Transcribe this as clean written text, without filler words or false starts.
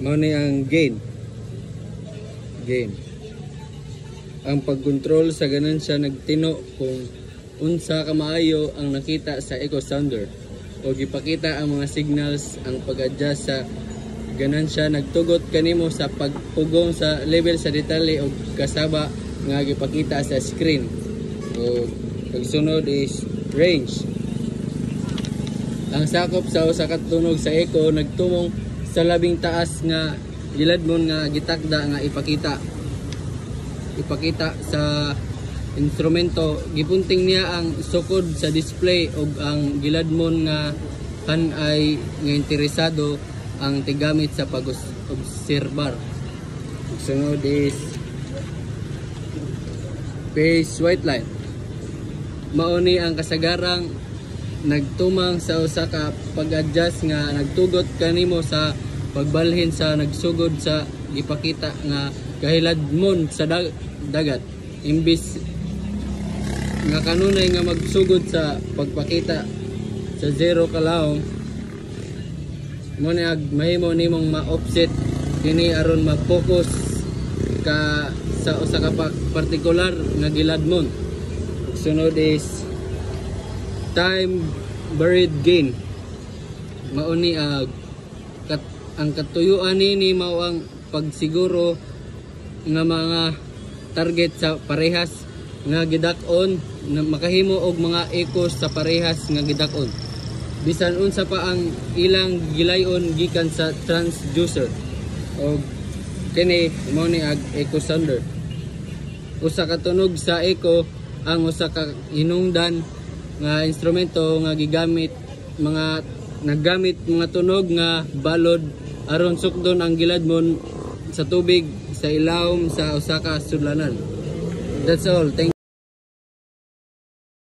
Mao ni ang gain. Ang pagkontrol sa ganansya nagtino kung unsa ka maayo ang nakita sa echo sounder o gipakita ang mga signals. Ang pag-adjust sa ganansya nagtugot kanimo sa pagpugong sa level sa detalye o kasaba nga gipakita sa screen. O pagsunod is range. Ang sakop sa usa ka tunog sa echo nagtumong sa labing taas nga giladmon nga gitakda nga ipakita sa instrumento. Gipunting niya ang sukod sa display ug ang giladmon nga ay nga interesado ang tigamit sa pag-obserbar. Sunod is phase white light. Mao ni ang kasagarang nagtumang sa usa ka pag-adjust nga nagtugot kanimo sa pagbalhin sa nagsugod sa ipakita nga kahiladmon sa dagat imbis nga kanunay nga magsugod sa pagpakita sa zero kalawong. Mo ni mahimo nimong ma-offset kini aron ma-focus ka sa usa ka partikular nga giladmon. Sunod is time buried gain. Mao ni ang katuyuan ni mao ang pagsiguro nga mga target sa parehas nga gidak-on na makahimo og mga echoes sa parehas nga gidak-on bisan unsa pa ang ilang gilayon gikan sa transducer. Og kini mao ni echo sounder. Usa ka tunog sa echo ang usa ka hinungdan nga instrumento nga naggamit mga tunog nga balod aron sukdon ang giladmon sa tubig sa ilawom sa usa ka sudlanan. That's all. Thank